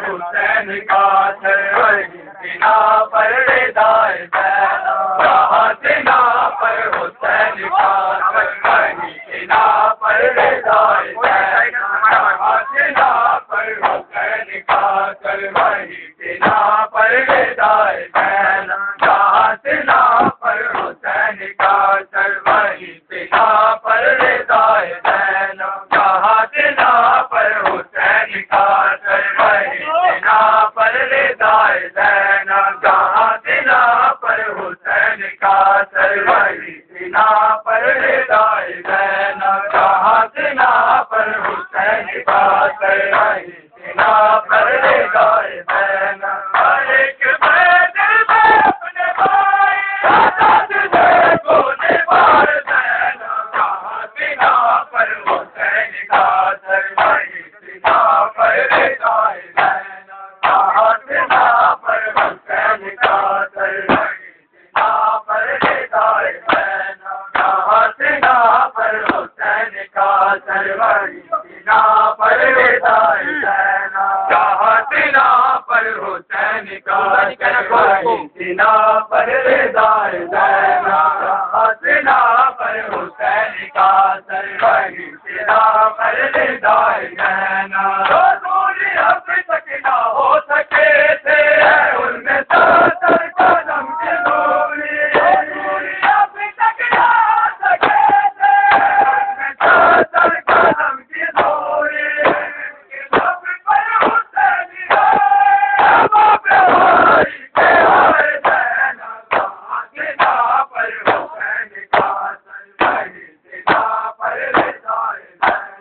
حسین کا سروری سینا پر ردائے زینب جہاں سینا پر حسین کا سروری سینا پر ردائے زینب جہاں سینا پر حسین کا سروری سینا پر ردائے زینب جہاں سینا پر حسین کا سروری سینا پر ردائے زینب جہاں سینا پر حسین کا سروری سینا پر ردائے زینب جہاں سینا پر حسین کا سروری سینا پر ردائے زینب جہاں سینا پر حسین کا سروری سینا پر ردائے زینب ہر ایک بیدر میں اپنے بھائی آزاد دے کو نبھائے زینب جہاں سینا پر حسین کا سروری سینا پر ردائے زینب جہاں سینا پر حسین کا سروری سینا پر ردائے زینب جہاں سینا پر حسین کا سروری سینا پر ردائے زینب جہاں سینا پر حسین کا سروری سینا پر ردائے زینب جہاں سینا پر حسین کا سروری سینا پر ردائے زینب دوری اب تک نہ ہو سکے تھے ان میں ساتر قدم کی دوری اب تک نہ ہو سکے تھے ان میں ساتر قدم کی دوری سب پر حسین آئے باپ بھائی کے آئے زینب جہاں سینا پر حسین کا سروری سینا پر ردائے زینب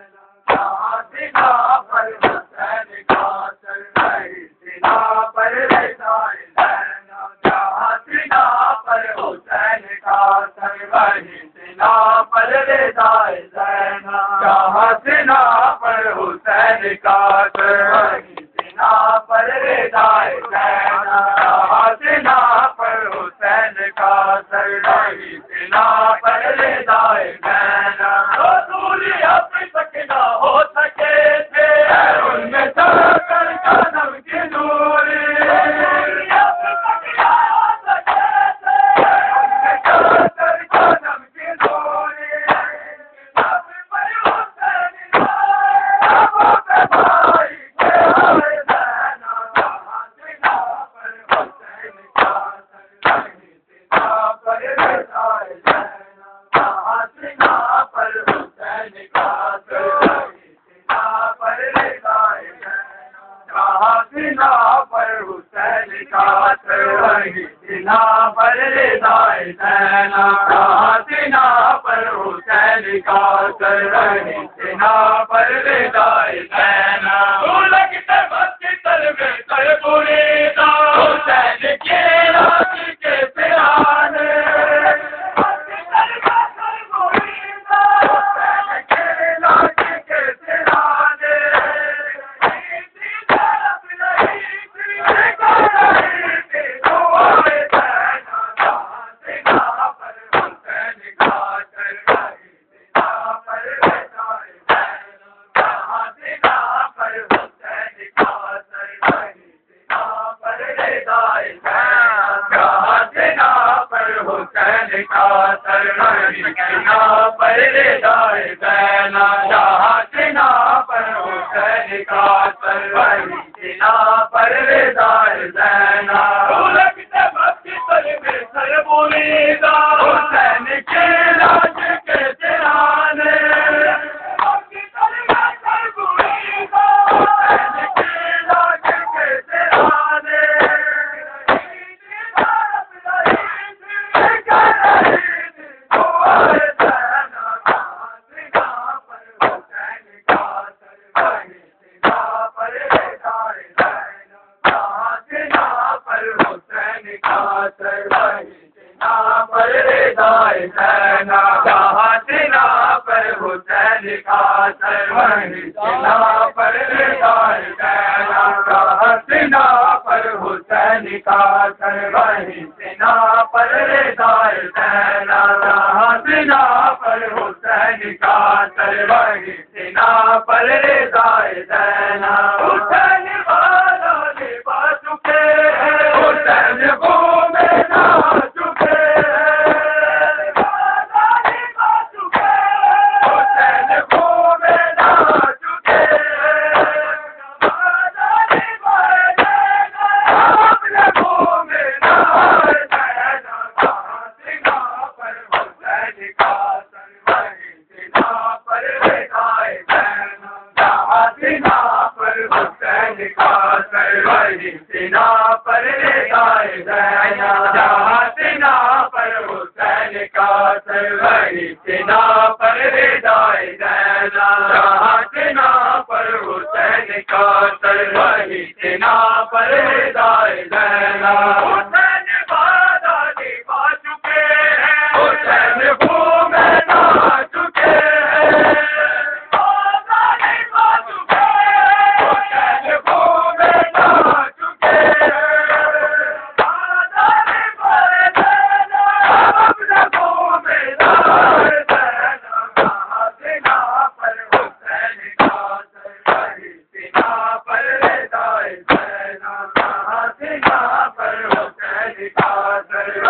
جہاں سینا پر حسین کا سروری سینا پر ردائے زینب جہاں سینا پر حسین کا سروری سینا پر ردائے زینب جہاں سینا پر حسین کا سروری سینا پر ردائے زینب جہاں سینا پر حسین کا سروری سینا پر ردائے زینب دوری اب تک نہ ہو سکے تھے ان میں ساتر قدم کی دوری اب تک نہ ہو سکے تھے ان میں ساتر قدم کی دوری سب پر حسین آئے باپ بھائی کے آئے زینب جہاں سینا پر حسین کا سروری سینا پر ردائے زینب جہاں سینا پر حسین کا سروری سینا پر ردائے زینب جہاں سینا پر حسین کا سروری سینا پر ردائے زینب جہاں سینا پر حسین کا سروری سینا پر ردائے زینب لگتے مسجد میں سر بریدا حسین کے راج کے پیرانے مسجد میں سر بریدا حسین کے راج کے پیرانے اسی طرف نہیں تھی دعائے زینب جہاں سینا پر حسین کا سروری سینا پر ردائے زینب جہاں سینا پر حسین کا سروری سینا پر ردائے زینب جہاں سینا پر حسین کا سروری سینا پر ردائے زینب جہاں سینا پر حسین کا سروری سینا پر ردائے زینب لگتے مسجد میں سر بریدا حسین کے راج کے پیرانے مسجد میں سر بریدا حسین کے راج کے پیرانے اسی طرف نہیں تھی دعائے زینب جہاں سینا پر حسین کا سروری سینا پر ردائے زینب جہاں سینا پر حسین کا سروری سینا پر ردائے زینب جہاں سینا پر حسین کا سروری سینا پر ردائے زینب جہاں سینا پر حسین کا سروری سینا پر ردائے زینب جہاں سینا پر حسین کا سروری سینا پر ردائے زینب حسین والا سنا پر ردائے زینب جہاں سنا پر حسین کا سر وہی سنا پر ردائے زینب جہاں سنا پر حسین کا سر وہی سنا پر ردائے زینب حسین وعدہ نبھا چکے ہیں حسین خون میں نہا چکے ہیں وعدہ نبھا چکے ہیں حسین خون میں نہا چکے ہیں وعدہ نبھا زینب اپنے خون میں نہا زینب جہاں سنا پر حسین کا سر وہی سنا پر ردائے زینب جہاں سنا پر حسین کا سر